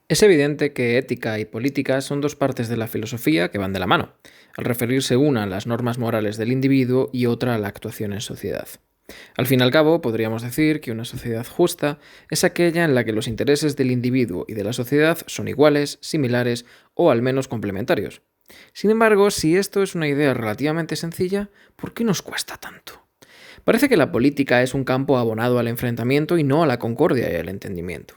Es evidente que ética y política son dos partes de la filosofía que van de la mano, al referirse una a las normas morales del individuo y otra a la actuación en sociedad. Al fin y al cabo, podríamos decir que una sociedad justa es aquella en la que los intereses del individuo y de la sociedad son iguales, similares o al menos complementarios. Sin embargo, si esto es una idea relativamente sencilla, ¿por qué nos cuesta tanto? Parece que la política es un campo abonado al enfrentamiento y no a la concordia y al entendimiento.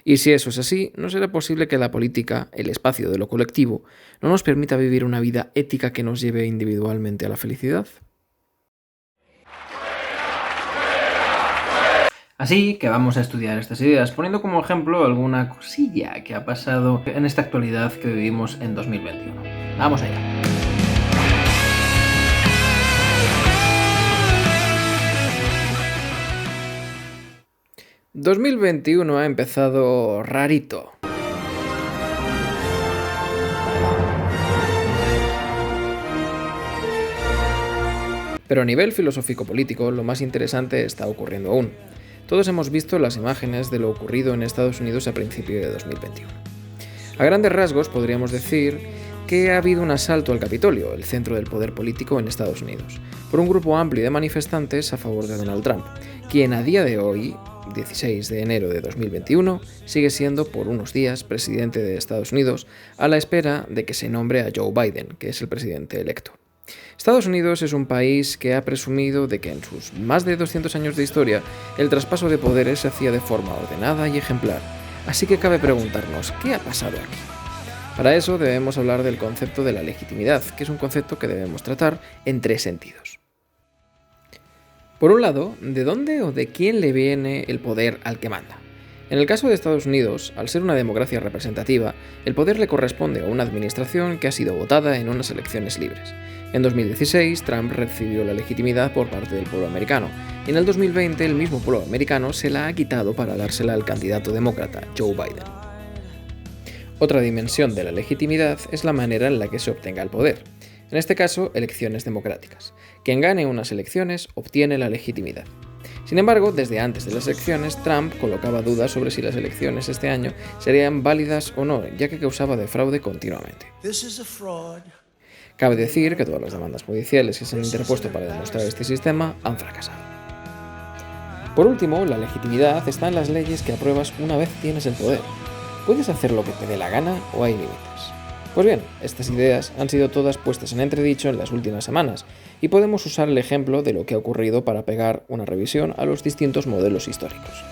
Y si eso es así, no será posible que la política, el espacio de lo colectivo, no nos permita vivir una vida ética que nos lleve individualmente a la felicidad. Así que vamos a estudiar estas ideas, poniendo como ejemplo alguna cosilla que ha pasado en esta actualidad que vivimos en 2021. Vamos allá. ...2021 ha empezado rarito. Pero a nivel filosófico-político, lo más interesante está ocurriendo aún. Todos hemos visto las imágenes de lo ocurrido en Estados Unidos a principios de 2021. A grandes rasgos podríamos decir que ha habido un asalto al Capitolio, el centro del poder político en Estados Unidos, por un grupo amplio de manifestantes a favor de Donald Trump, quien a día de hoy, 16 de enero de 2021, sigue siendo por unos días presidente de Estados Unidos a la espera de que se nombre a Joe Biden, que es el presidente electo. Estados Unidos es un país que ha presumido de que en sus más de 200 años de historia el traspaso de poderes se hacía de forma ordenada y ejemplar. Así que cabe preguntarnos, ¿qué ha pasado aquí? Para eso debemos hablar del concepto de la legitimidad, que es un concepto que debemos tratar en tres sentidos. Por un lado, ¿de dónde o de quién le viene el poder al que manda? En el caso de Estados Unidos, al ser una democracia representativa, el poder le corresponde a una administración que ha sido votada en unas elecciones libres. En 2016, Trump recibió la legitimidad por parte del pueblo americano, y en el 2020 el mismo pueblo americano se la ha quitado para dársela al candidato demócrata, Joe Biden. Otra dimensión de la legitimidad es la manera en la que se obtenga el poder. En este caso, elecciones democráticas. Quien gane unas elecciones obtiene la legitimidad. Sin embargo, desde antes de las elecciones, Trump colocaba dudas sobre si las elecciones este año serían válidas o no, ya que causaba de fraude continuamente. Cabe decir que todas las demandas judiciales que se han interpuesto para demostrar este sistema han fracasado. Por último, la legitimidad está en las leyes que apruebas una vez tienes el poder. ¿Puedes hacer lo que te dé la gana o hay límites? Pues bien, estas ideas han sido todas puestas en entredicho en las últimas semanas y podemos usar el ejemplo de lo que ha ocurrido para pegar una revisión a los distintos modelos históricos.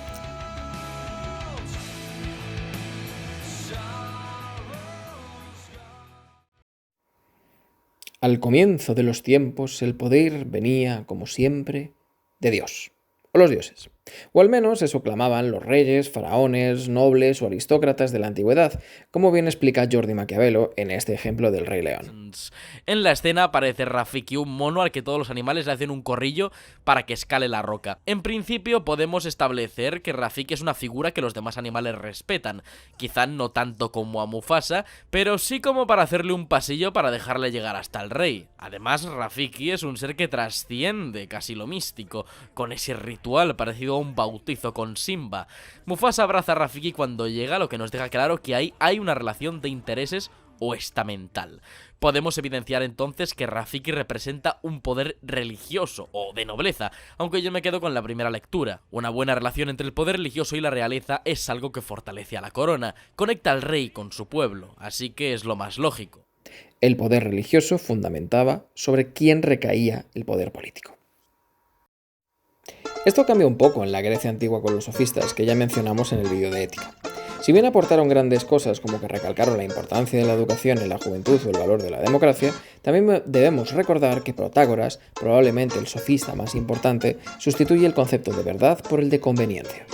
Al comienzo de los tiempos, el poder venía, como siempre, de Dios, o los dioses. O al menos eso clamaban los reyes, faraones, nobles o aristócratas de la antigüedad, como bien explica Jordi Maquiavelo en este ejemplo del Rey León. En la escena aparece Rafiki, un mono al que todos los animales le hacen un corrillo para que escale la roca. En principio podemos establecer que Rafiki es una figura que los demás animales respetan, quizá no tanto como a Mufasa, pero sí como para hacerle un pasillo para dejarle llegar hasta el rey. Además, Rafiki es un ser que trasciende casi lo místico, con ese ritual parecido a un bautizo con Simba. Mufasa abraza a Rafiki cuando llega, lo que nos deja claro que hay una relación de intereses o estamental. Podemos evidenciar entonces que Rafiki representa un poder religioso o de nobleza, aunque yo me quedo con la primera lectura. Una buena relación entre el poder religioso y la realeza es algo que fortalece a la corona, conecta al rey con su pueblo, así que es lo más lógico. El poder religioso fundamentaba sobre quién recaía el poder político. Esto cambia un poco en la Grecia antigua con los sofistas, que ya mencionamos en el vídeo de ética. Si bien aportaron grandes cosas como que recalcaron la importancia de la educación en la juventud o el valor de la democracia, también debemos recordar que Protágoras, probablemente el sofista más importante, sustituye el concepto de verdad por el de conveniencia.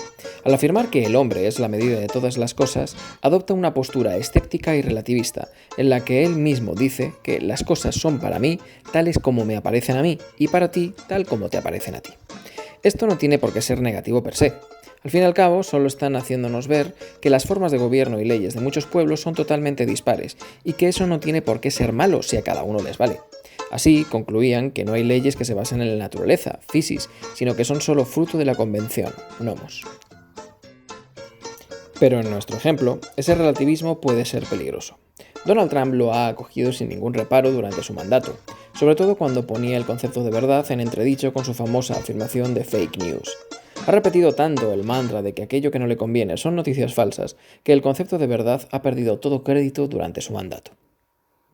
Al afirmar que el hombre es la medida de todas las cosas, adopta una postura escéptica y relativista, en la que él mismo dice que las cosas son para mí tales como me aparecen a mí y para ti tal como te aparecen a ti. Esto no tiene por qué ser negativo per se. Al fin y al cabo, solo están haciéndonos ver que las formas de gobierno y leyes de muchos pueblos son totalmente dispares, y que eso no tiene por qué ser malo si a cada uno les vale. Así, concluían que no hay leyes que se basen en la naturaleza, physis, sino que son solo fruto de la convención, nomos. Pero en nuestro ejemplo, ese relativismo puede ser peligroso. Donald Trump lo ha acogido sin ningún reparo durante su mandato, sobre todo cuando ponía el concepto de verdad en entredicho con su famosa afirmación de fake news. Ha repetido tanto el mantra de que aquello que no le conviene son noticias falsas, que el concepto de verdad ha perdido todo crédito durante su mandato.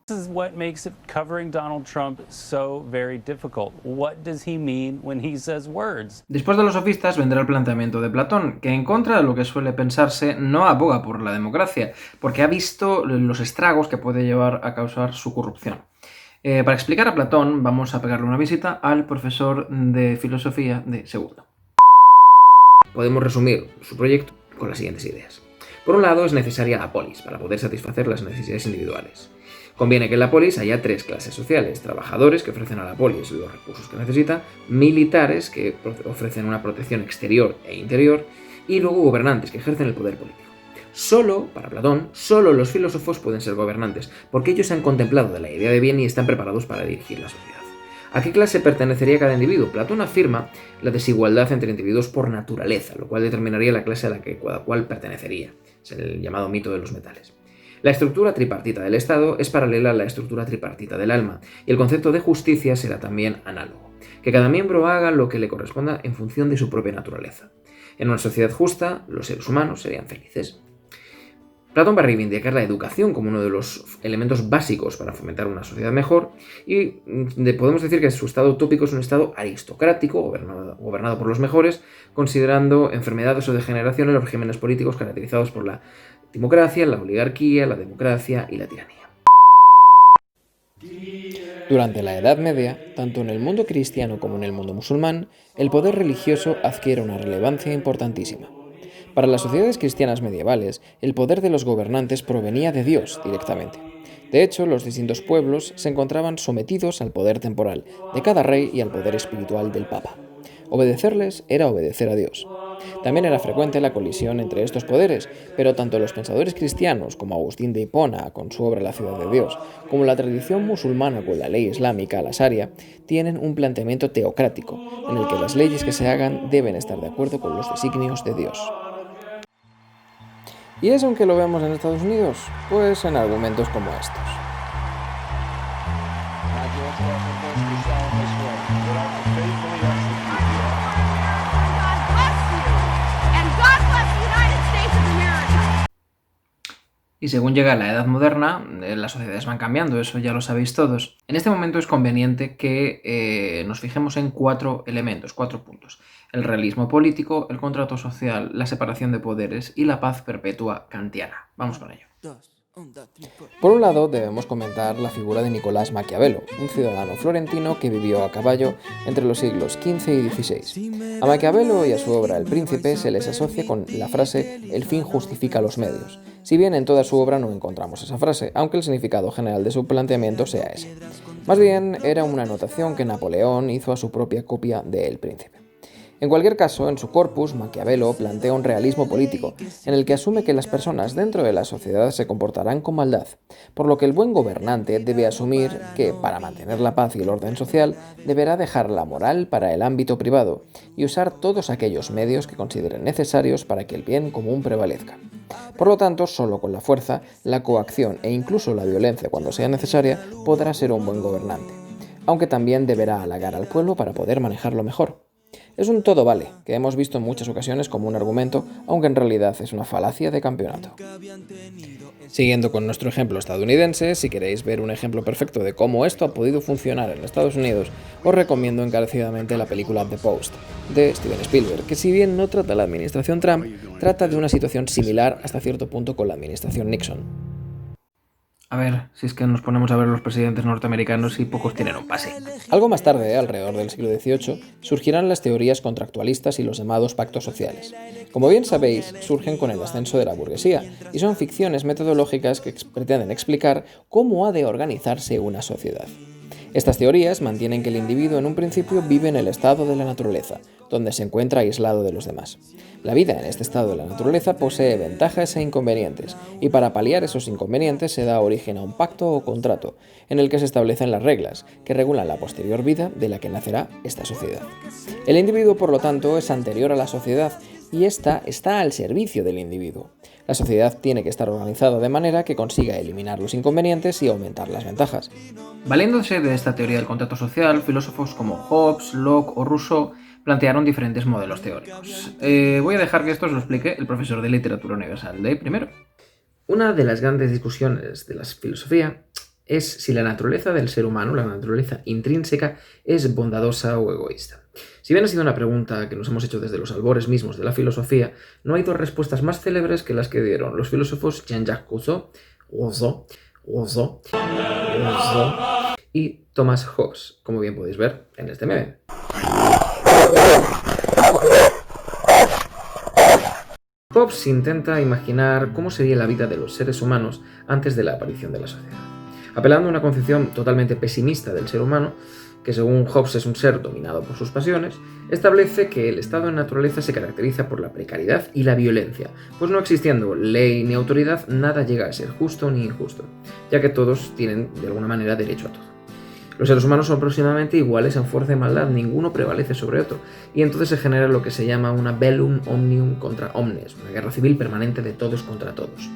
This is what makes it covering Donald Trump so very difficult. What does he mean when he says words? Después de los sofistas vendrá el planteamiento de Platón, que en contra de lo que suele pensarse no aboga por la democracia, porque ha visto los estragos que puede llevar a causar su corrupción. Para explicar a Platón vamos a pegarle una visita al profesor de filosofía de segundo. Podemos resumir su proyecto con las siguientes ideas. Por un lado, es necesaria la polis para poder satisfacer las necesidades individuales. Conviene que en la polis haya tres clases sociales: trabajadores, que ofrecen a la polis los recursos que necesita; militares, que ofrecen una protección exterior e interior; y luego gobernantes, que ejercen el poder político. Para Platón, solo los filósofos pueden ser gobernantes, porque ellos se han contemplado de la idea de bien y están preparados para dirigir la sociedad. ¿A qué clase pertenecería cada individuo? Platón afirma la desigualdad entre individuos por naturaleza, lo cual determinaría la clase a la que cada cual pertenecería. Es el llamado mito de los metales. La estructura tripartita del Estado es paralela a la estructura tripartita del alma, y el concepto de justicia será también análogo, que cada miembro haga lo que le corresponda en función de su propia naturaleza. En una sociedad justa, los seres humanos serían felices. Platón va a reivindicar la educación como uno de los elementos básicos para fomentar una sociedad mejor, y podemos decir que su estado utópico es un estado aristocrático, gobernado por los mejores, considerando enfermedades o degeneración en los regímenes políticos caracterizados por la democracia, la oligarquía, la democracia y la tiranía. Durante la Edad Media, tanto en el mundo cristiano como en el mundo musulmán, el poder religioso adquiere una relevancia importantísima. Para las sociedades cristianas medievales, el poder de los gobernantes provenía de Dios directamente. De hecho, los distintos pueblos se encontraban sometidos al poder temporal de cada rey y al poder espiritual del Papa. Obedecerles era obedecer a Dios. También era frecuente la colisión entre estos poderes, pero tanto los pensadores cristianos como Agustín de Hipona con su obra La ciudad de Dios, como la tradición musulmana con la ley islámica, la Sharia, tienen un planteamiento teocrático, en el que las leyes que se hagan deben estar de acuerdo con los designios de Dios. ¿Y eso en qué lo vemos en Estados Unidos? Pues en argumentos como estos. Y según llega la edad moderna, las sociedades van cambiando, eso ya lo sabéis todos. En este momento es conveniente que nos fijemos en 4 elementos, 4 puntos. El realismo político, el contrato social, la separación de poderes y la paz perpetua kantiana. Vamos con ello. Por un lado, debemos comentar la figura de Nicolás Maquiavelo, un ciudadano florentino que vivió a caballo entre los siglos XV y XVI. A Maquiavelo y a su obra El Príncipe se les asocia con la frase «el fin justifica los medios», si bien en toda su obra no encontramos esa frase, aunque el significado general de su planteamiento sea ese. Más bien, era una anotación que Napoleón hizo a su propia copia de El Príncipe. En cualquier caso, en su corpus, Maquiavelo plantea un realismo político, en el que asume que las personas dentro de la sociedad se comportarán con maldad, por lo que el buen gobernante debe asumir que, para mantener la paz y el orden social, deberá dejar la moral para el ámbito privado y usar todos aquellos medios que considere necesarios para que el bien común prevalezca. Por lo tanto, solo con la fuerza, la coacción e incluso la violencia cuando sea necesaria podrá ser un buen gobernante, aunque también deberá halagar al pueblo para poder manejarlo mejor. Es un todo vale, que hemos visto en muchas ocasiones como un argumento, aunque en realidad es una falacia de campeonato. Siguiendo con nuestro ejemplo estadounidense, si queréis ver un ejemplo perfecto de cómo esto ha podido funcionar en Estados Unidos, os recomiendo encarecidamente la película The Post, de Steven Spielberg, que si bien no trata la administración Trump, trata de una situación similar hasta cierto punto con la administración Nixon. A ver, si es que nos ponemos a ver los presidentes norteamericanos y pocos tienen un pase. Algo más tarde, alrededor del siglo XVIII, surgirán las teorías contractualistas y los llamados pactos sociales. Como bien sabéis, surgen con el ascenso de la burguesía y son ficciones metodológicas que pretenden explicar cómo ha de organizarse una sociedad. Estas teorías mantienen que el individuo en un principio vive en el estado de la naturaleza, donde se encuentra aislado de los demás. La vida en este estado de la naturaleza posee ventajas e inconvenientes, y para paliar esos inconvenientes se da origen a un pacto o contrato, en el que se establecen las reglas que regulan la posterior vida de la que nacerá esta sociedad. El individuo, por lo tanto, es anterior a la sociedad y ésta está al servicio del individuo. La sociedad tiene que estar organizada de manera que consiga eliminar los inconvenientes y aumentar las ventajas. Valiéndose de esta teoría del contrato social, filósofos como Hobbes, Locke o Rousseau plantearon diferentes modelos teóricos. Voy a dejar que esto os lo explique el profesor de Literatura Universal de primero. Una de las grandes discusiones de la filosofía es si la naturaleza del ser humano, la naturaleza intrínseca, es bondadosa o egoísta. Si bien ha sido una pregunta que nos hemos hecho desde los albores mismos de la filosofía, no hay dos respuestas más célebres que las que dieron los filósofos Jean-Jacques Rousseau y Thomas Hobbes, como bien podéis ver en este meme. Hobbes intenta imaginar cómo sería la vida de los seres humanos antes de la aparición de la sociedad. Apelando a una concepción totalmente pesimista del ser humano, que según Hobbes es un ser dominado por sus pasiones, establece que el estado de naturaleza se caracteriza por la precariedad y la violencia, pues no existiendo ley ni autoridad, nada llega a ser justo ni injusto, ya que todos tienen de alguna manera derecho a todo. Los seres humanos son aproximadamente iguales en fuerza y maldad, ninguno prevalece sobre otro, y entonces se genera lo que se llama una bellum omnium contra omnes, una guerra civil permanente de todos contra todos,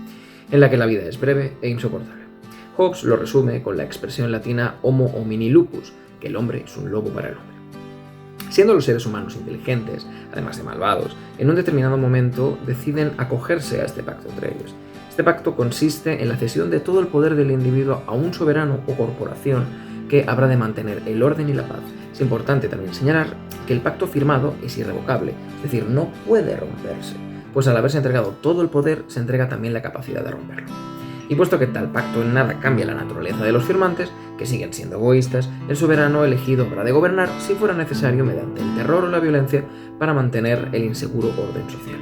en la que la vida es breve e insoportable. Hobbes lo resume con la expresión latina homo homini lupus, que el hombre es un lobo para el hombre. Siendo los seres humanos inteligentes, además de malvados, en un determinado momento deciden acogerse a este pacto entre ellos. Este pacto consiste en la cesión de todo el poder del individuo a un soberano o corporación que habrá de mantener el orden y la paz. Es importante también señalar que el pacto firmado es irrevocable, es decir, no puede romperse, pues al haberse entregado todo el poder, se entrega también la capacidad de romperlo. Y puesto que tal pacto en nada cambia la naturaleza de los firmantes, que siguen siendo egoístas, el soberano elegido habrá de gobernar, si fuera necesario, mediante el terror o la violencia, para mantener el inseguro orden social.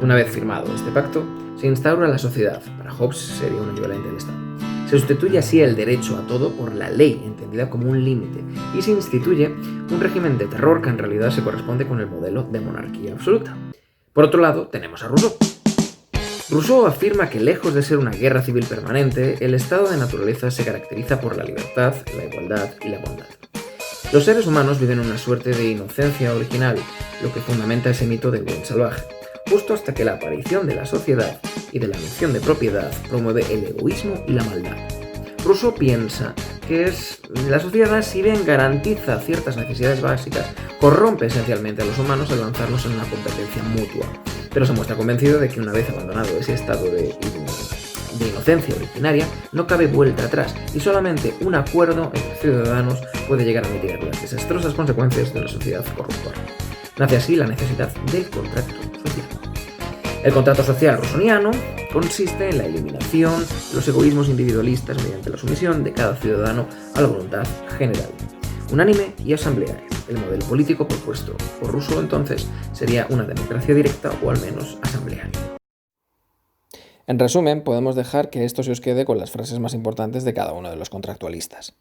Una vez firmado este pacto, se instaura la sociedad. Para Hobbes sería un equivalente al Estado. Se sustituye así el derecho a todo por la ley, entendida como un límite, y se instituye un régimen de terror que en realidad se corresponde con el modelo de monarquía absoluta. Por otro lado, tenemos a Rousseau. Rousseau afirma que, lejos de ser una guerra civil permanente, el estado de naturaleza se caracteriza por la libertad, la igualdad y la bondad. Los seres humanos viven una suerte de inocencia original, lo que fundamenta ese mito del buen salvaje, justo hasta que la aparición de la sociedad y de la noción de propiedad promueve el egoísmo y la maldad. Rousseau piensa que la sociedad, si bien garantiza ciertas necesidades básicas, corrompe esencialmente a los humanos al lanzarlos en una competencia mutua, pero se muestra convencido de que una vez abandonado ese estado de inocencia originaria, no cabe vuelta atrás y solamente un acuerdo entre ciudadanos puede llegar a mitigar las desastrosas consecuencias de una sociedad corruptora. Nace así la necesidad del contrato social. El contrato social rousseauiano consiste en la eliminación de los egoísmos individualistas mediante la sumisión de cada ciudadano a la voluntad general, unánime y asamblearia. El modelo político propuesto por Rousseau entonces sería una democracia directa o al menos asamblearia. En resumen, podemos dejar que esto se os quede con las frases más importantes de cada uno de los contractualistas.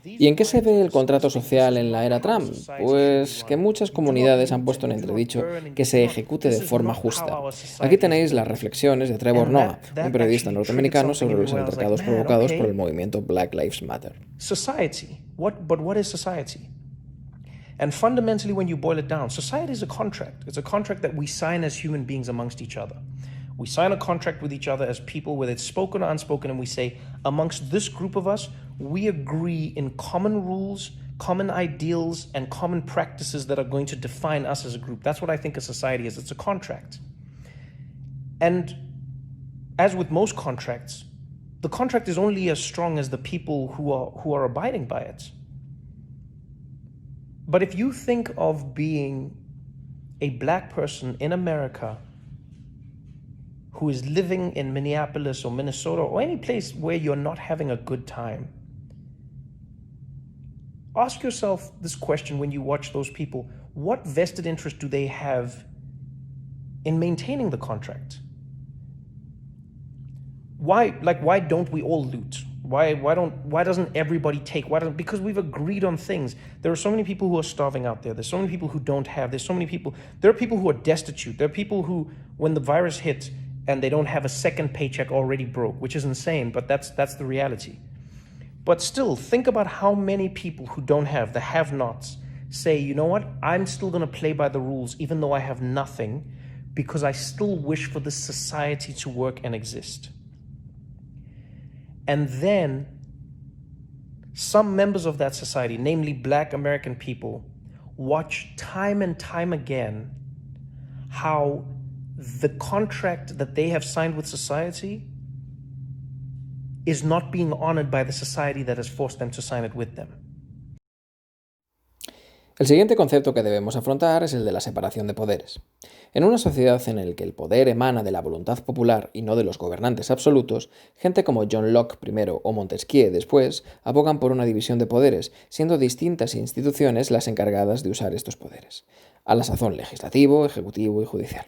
¿Y en qué se ve el contrato social en la era Trump? Pues que muchas comunidades han puesto en entredicho que se ejecute de forma justa. Aquí tenéis las reflexiones de Trevor Noah, un periodista norteamericano, sobre los altercados provocados por el movimiento Black Lives Matter. Society. What is society? And fundamentally, when you boil it down, society is a contract. It's a contract that we sign as human beings amongst each other. We sign a contract with each other as people, whether it's spoken or unspoken, and we say, amongst this group of us, we agree in common rules, common ideals, and common practices that are going to define us as a group. That's what I think a society is. It's a contract. And as with most contracts, the contract is only as strong as the people who are abiding by it. But if you think of being a black person in America who is living in Minneapolis or Minnesota or any place where you're not having a good time, ask yourself this question when you watch those people. What vested interest do they have in maintaining the contract? Why don't we all loot? Why doesn't everybody take? Because we've agreed on things. There are so many people who are starving out there. There's so many people who don't have. There are people who are destitute. There are people who, when the virus hit and they don't have a second paycheck, already broke, which is insane, but that's the reality. But still, think about how many people who don't have, the have-nots, say, you know what, I'm still going to play by the rules even though I have nothing because I still wish for this society to work and exist. And then some members of that society, namely Black American people, watch time and time again how the contract that they have signed with society is not being honored by the society that has forced them to sign it with them. El siguiente concepto que debemos afrontar es el de la separación de poderes. En una sociedad en la que el poder emana de la voluntad popular y no de los gobernantes absolutos, gente como John Locke primero o Montesquieu después abogan por una división de poderes, siendo distintas instituciones las encargadas de usar estos poderes, a la sazón legislativo, ejecutivo y judicial.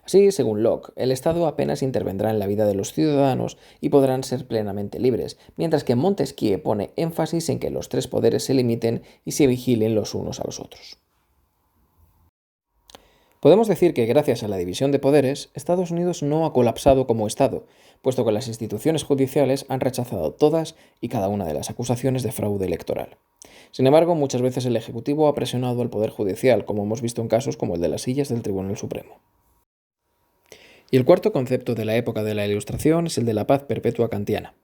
Así, según Locke, el Estado apenas intervendrá en la vida de los ciudadanos y podrán ser plenamente libres, mientras que Montesquieu pone énfasis en que los tres poderes se limiten y se vigilen los unos a los otros. Podemos decir que gracias a la división de poderes, Estados Unidos no ha colapsado como Estado, puesto que las instituciones judiciales han rechazado todas y cada una de las acusaciones de fraude electoral. Sin embargo, muchas veces el Ejecutivo ha presionado al Poder Judicial, como hemos visto en casos como el de las sillas del Tribunal Supremo. Y el cuarto concepto de la época de la Ilustración es el de la paz perpetua kantiana.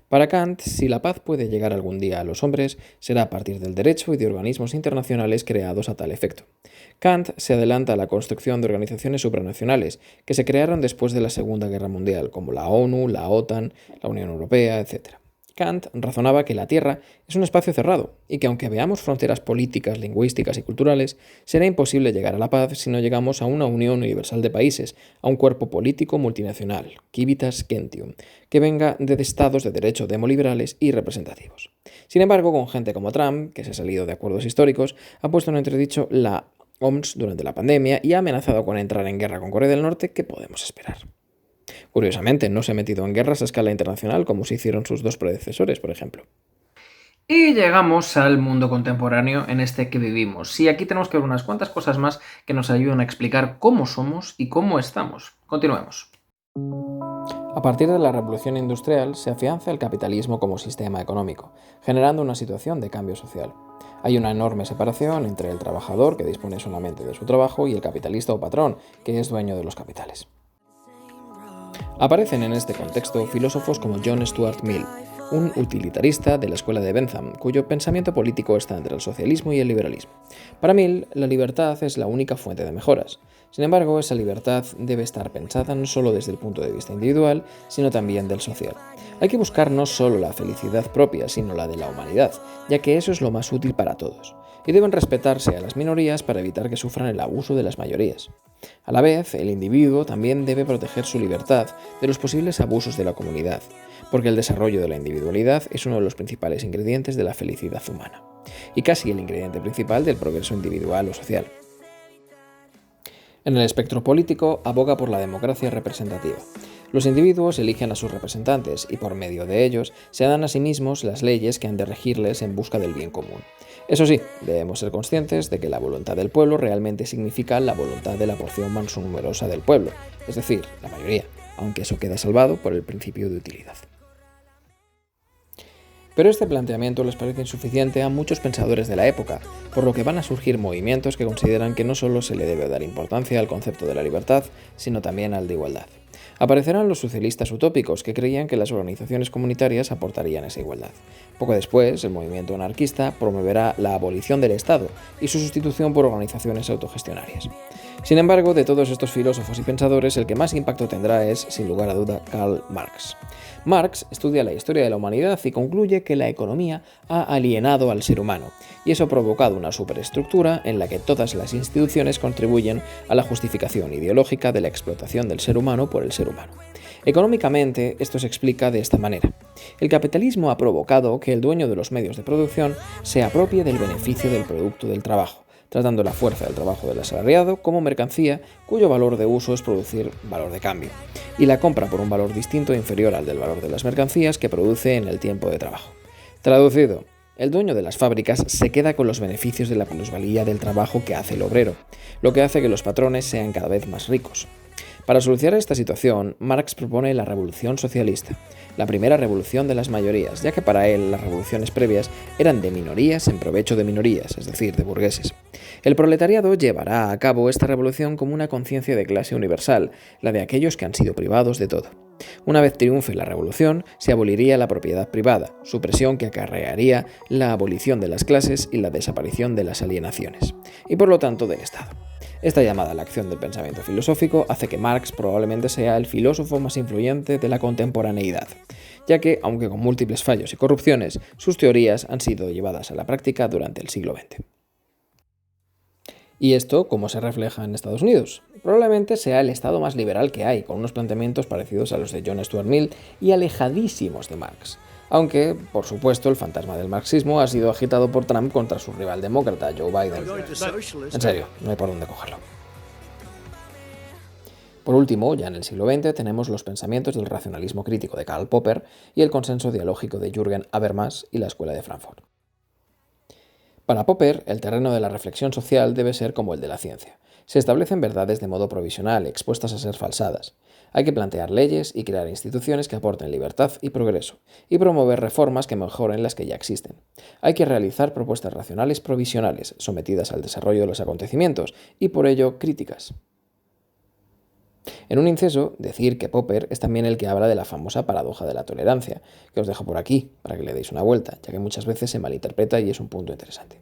Para Kant, si la paz puede llegar algún día a los hombres, será a partir del derecho y de organismos internacionales creados a tal efecto. Kant se adelanta a la construcción de organizaciones supranacionales que se crearon después de la Segunda Guerra Mundial, como la ONU, la OTAN, la Unión Europea, etc. Kant razonaba que la Tierra es un espacio cerrado y que aunque veamos fronteras políticas, lingüísticas y culturales, será imposible llegar a la paz si no llegamos a una unión universal de países, a un cuerpo político multinacional, civitas gentium, que venga de estados de derecho demoliberales y representativos. Sin embargo, con gente como Trump, que se ha salido de acuerdos históricos, ha puesto en entredicho la OMS durante la pandemia y ha amenazado con entrar en guerra con Corea del Norte, ¿qué podemos esperar? Curiosamente, no se ha metido en guerras a escala internacional como se hicieron sus dos predecesores, por ejemplo. Y llegamos al mundo contemporáneo en este que vivimos. Y aquí tenemos que ver unas cuantas cosas más que nos ayudan a explicar cómo somos y cómo estamos. Continuemos. A partir de la Revolución Industrial se afianza el capitalismo como sistema económico, generando una situación de cambio social. Hay una enorme separación entre el trabajador, que dispone solamente de su trabajo, y el capitalista o patrón, que es dueño de los capitales. Aparecen en este contexto filósofos como John Stuart Mill, un utilitarista de la escuela de Bentham, cuyo pensamiento político está entre el socialismo y el liberalismo. Para Mill, la libertad es la única fuente de mejoras. Sin embargo, esa libertad debe estar pensada no solo desde el punto de vista individual, sino también del social. Hay que buscar no solo la felicidad propia, sino la de la humanidad, ya que eso es lo más útil para todos. Y deben respetarse a las minorías para evitar que sufran el abuso de las mayorías. A la vez, el individuo también debe proteger su libertad de los posibles abusos de la comunidad, porque el desarrollo de la individualidad es uno de los principales ingredientes de la felicidad humana, y casi el ingrediente principal del progreso individual o social. En el espectro político, aboga por la democracia representativa. Los individuos eligen a sus representantes y por medio de ellos se dan a sí mismos las leyes que han de regirles en busca del bien común. Eso sí, debemos ser conscientes de que la voluntad del pueblo realmente significa la voluntad de la porción más numerosa del pueblo, es decir, la mayoría, aunque eso queda salvado por el principio de utilidad. Pero este planteamiento les parece insuficiente a muchos pensadores de la época, por lo que van a surgir movimientos que consideran que no solo se le debe dar importancia al concepto de la libertad, sino también al de igualdad. Aparecerán los socialistas utópicos, que creían que las organizaciones comunitarias aportarían esa igualdad. Poco después, el movimiento anarquista promoverá la abolición del Estado y su sustitución por organizaciones autogestionarias. Sin embargo, de todos estos filósofos y pensadores, el que más impacto tendrá es, sin lugar a duda, Karl Marx. Marx estudia la historia de la humanidad y concluye que la economía ha alienado al ser humano, y eso ha provocado una superestructura en la que todas las instituciones contribuyen a la justificación ideológica de la explotación del ser humano por el ser humano. Económicamente, esto se explica de esta manera. El capitalismo ha provocado que el dueño de los medios de producción se apropie del beneficio del producto del trabajo, tratando la fuerza del trabajo del asalariado como mercancía cuyo valor de uso es producir valor de cambio, y la compra por un valor distinto e inferior al del valor de las mercancías que produce en el tiempo de trabajo. Traducido, el dueño de las fábricas se queda con los beneficios de la plusvalía del trabajo que hace el obrero, lo que hace que los patrones sean cada vez más ricos. Para solucionar esta situación, Marx propone la revolución socialista, la primera revolución de las mayorías, ya que para él las revoluciones previas eran de minorías en provecho de minorías, es decir, de burgueses. El proletariado llevará a cabo esta revolución como una conciencia de clase universal, la de aquellos que han sido privados de todo. Una vez triunfe la revolución, se aboliría la propiedad privada, supresión que acarrearía la abolición de las clases y la desaparición de las alienaciones, y por lo tanto del Estado. Esta llamada a la acción del pensamiento filosófico hace que Marx probablemente sea el filósofo más influyente de la contemporaneidad, ya que, aunque con múltiples fallos y corrupciones, sus teorías han sido llevadas a la práctica durante el siglo XX. ¿Y esto cómo se refleja en Estados Unidos? Probablemente sea el estado más liberal que hay, con unos planteamientos parecidos a los de John Stuart Mill y alejadísimos de Marx. Aunque, por supuesto, el fantasma del marxismo ha sido agitado por Trump contra su rival demócrata, Joe Biden. En serio, no hay por dónde cogerlo. Por último, ya en el siglo XX tenemos los pensamientos del racionalismo crítico de Karl Popper y el consenso dialógico de Jürgen Habermas y la Escuela de Frankfurt. Para Popper, el terreno de la reflexión social debe ser como el de la ciencia. Se establecen verdades de modo provisional, expuestas a ser falsadas. Hay que plantear leyes y crear instituciones que aporten libertad y progreso, y promover reformas que mejoren las que ya existen. Hay que realizar propuestas racionales provisionales, sometidas al desarrollo de los acontecimientos, y por ello críticas. En un inciso, decir que Popper es también el que habla de la famosa paradoja de la tolerancia, que os dejo por aquí, para que le deis una vuelta, ya que muchas veces se malinterpreta y es un punto interesante.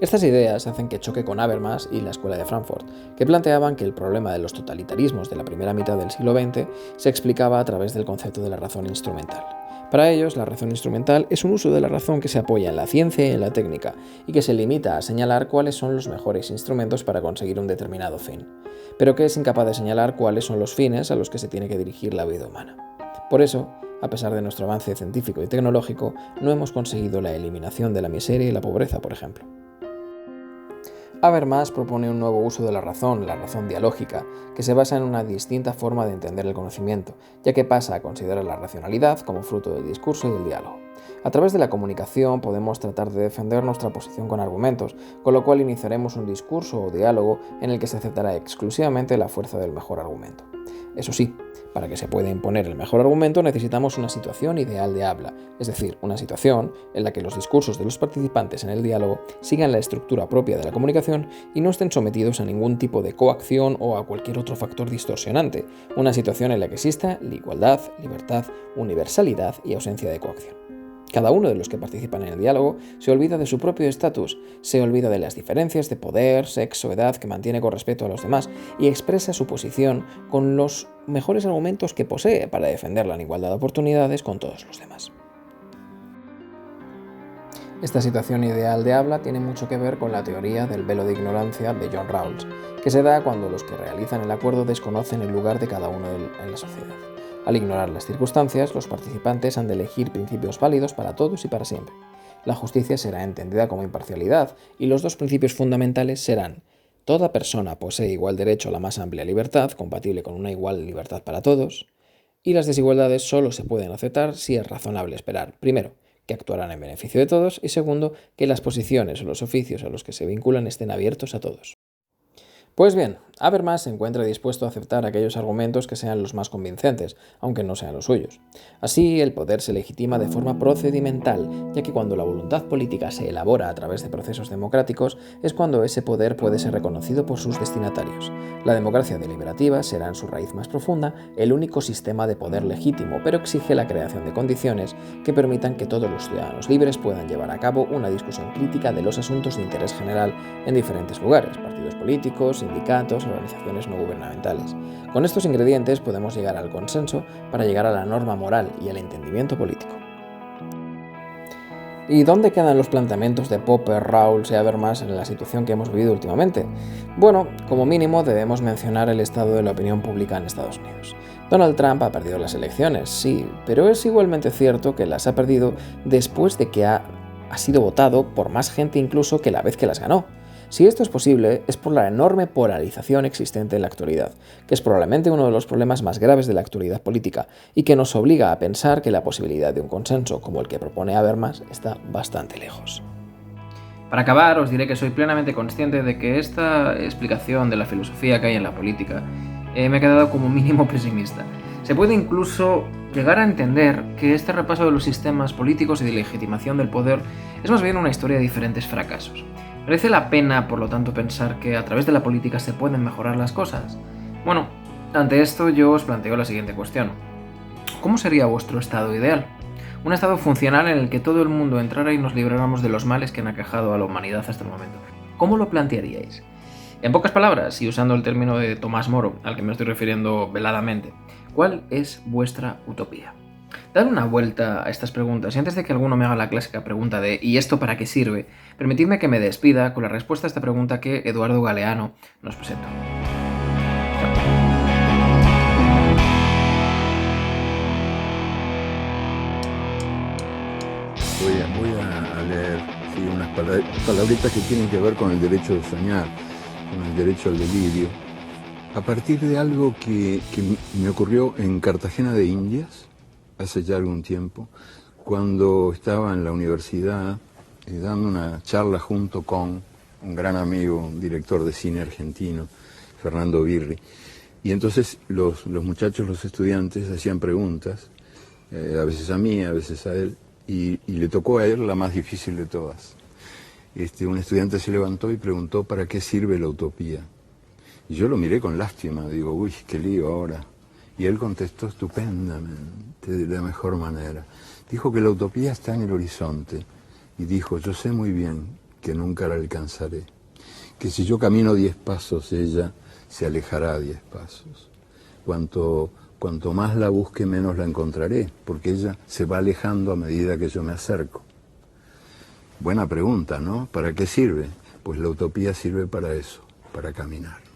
Estas ideas hacen que choque con Habermas y la Escuela de Frankfurt, que planteaban que el problema de los totalitarismos de la primera mitad del siglo XX se explicaba a través del concepto de la razón instrumental. Para ellos, la razón instrumental es un uso de la razón que se apoya en la ciencia y en la técnica, y que se limita a señalar cuáles son los mejores instrumentos para conseguir un determinado fin, pero que es incapaz de señalar cuáles son los fines a los que se tiene que dirigir la vida humana. Por eso, a pesar de nuestro avance científico y tecnológico, no hemos conseguido la eliminación de la miseria y la pobreza, por ejemplo. Habermas propone un nuevo uso de la razón dialógica, que se basa en una distinta forma de entender el conocimiento, ya que pasa a considerar la racionalidad como fruto del discurso y el diálogo. A través de la comunicación podemos tratar de defender nuestra posición con argumentos, con lo cual iniciaremos un discurso o diálogo en el que se aceptará exclusivamente la fuerza del mejor argumento. Eso sí, para que se pueda imponer el mejor argumento necesitamos una situación ideal de habla, es decir, una situación en la que los discursos de los participantes en el diálogo sigan la estructura propia de la comunicación y no estén sometidos a ningún tipo de coacción o a cualquier otro factor distorsionante, una situación en la que exista la igualdad, libertad, universalidad y ausencia de coacción. Cada uno de los que participan en el diálogo se olvida de su propio estatus, se olvida de las diferencias de poder, sexo, edad que mantiene con respecto a los demás y expresa su posición con los mejores argumentos que posee para defenderla en igualdad de oportunidades con todos los demás. Esta situación ideal de habla tiene mucho que ver con la teoría del velo de ignorancia de John Rawls, que se da cuando los que realizan el acuerdo desconocen el lugar de cada uno en la sociedad. Al ignorar las circunstancias, los participantes han de elegir principios válidos para todos y para siempre. La justicia será entendida como imparcialidad y los dos principios fundamentales serán: toda persona posee igual derecho a la más amplia libertad, compatible con una igual libertad para todos, y las desigualdades solo se pueden aceptar si es razonable esperar, primero, que actuarán en beneficio de todos y segundo, que las posiciones o los oficios a los que se vinculan estén abiertos a todos. Pues bien, Habermas se encuentra dispuesto a aceptar aquellos argumentos que sean los más convincentes, aunque no sean los suyos. Así, el poder se legitima de forma procedimental, ya que cuando la voluntad política se elabora a través de procesos democráticos, es cuando ese poder puede ser reconocido por sus destinatarios. La democracia deliberativa será en su raíz más profunda el único sistema de poder legítimo, pero exige la creación de condiciones que permitan que todos los ciudadanos libres puedan llevar a cabo una discusión crítica de los asuntos de interés general en diferentes lugares, partidos políticos, sindicatos, organizaciones no gubernamentales. Con estos ingredientes podemos llegar al consenso para llegar a la norma moral y al entendimiento político. ¿Y dónde quedan los planteamientos de Popper, Rawls y Habermas en la situación que hemos vivido últimamente? Bueno, como mínimo debemos mencionar el estado de la opinión pública en Estados Unidos. Donald Trump ha perdido las elecciones, sí, pero es igualmente cierto que las ha perdido después de que ha sido votado por más gente incluso que la vez que las ganó. Si esto es posible, es por la enorme polarización existente en la actualidad, que es probablemente uno de los problemas más graves de la actualidad política y que nos obliga a pensar que la posibilidad de un consenso como el que propone Habermas está bastante lejos. Para acabar, os diré que soy plenamente consciente de que esta explicación de la filosofía que hay en la política me ha quedado como mínimo pesimista. Se puede incluso llegar a entender que este repaso de los sistemas políticos y de legitimación del poder es más bien una historia de diferentes fracasos. ¿Merece la pena, por lo tanto, pensar que a través de la política se pueden mejorar las cosas? Bueno, ante esto yo os planteo la siguiente cuestión. ¿Cómo sería vuestro estado ideal? Un estado funcional en el que todo el mundo entrara y nos libráramos de los males que han aquejado a la humanidad hasta el momento. ¿Cómo lo plantearíais? En pocas palabras, y usando el término de Tomás Moro, al que me estoy refiriendo veladamente, ¿cuál es vuestra utopía? Dad una vuelta a estas preguntas y antes de que alguno me haga la clásica pregunta de ¿y esto para qué sirve?, permitidme que me despida con la respuesta a esta pregunta que Eduardo Galeano nos presentó. Voy a leer unas palabritas que tienen que ver con el derecho de soñar, con el derecho al delirio, a partir de algo que me ocurrió en Cartagena de Indias, hace ya algún tiempo, cuando estaba en la universidad dando una charla junto con un gran amigo, un director de cine argentino, Fernando Birri. Y entonces los muchachos, los estudiantes, hacían preguntas, a veces a mí, a veces a él, y le tocó a él la más difícil de todas. Un estudiante se levantó y preguntó ¿para qué sirve la utopía? Y yo lo miré con lástima, digo, uy, qué lío ahora. Y él contestó estupendamente, de la mejor manera. Dijo que la utopía está en el horizonte. Y dijo, yo sé muy bien que nunca la alcanzaré. Que si yo camino 10 pasos, ella se alejará 10 pasos. Cuanto más la busque, menos la encontraré, porque ella se va alejando a medida que yo me acerco. Buena pregunta, ¿no? ¿Para qué sirve? Pues la utopía sirve para eso, para caminar.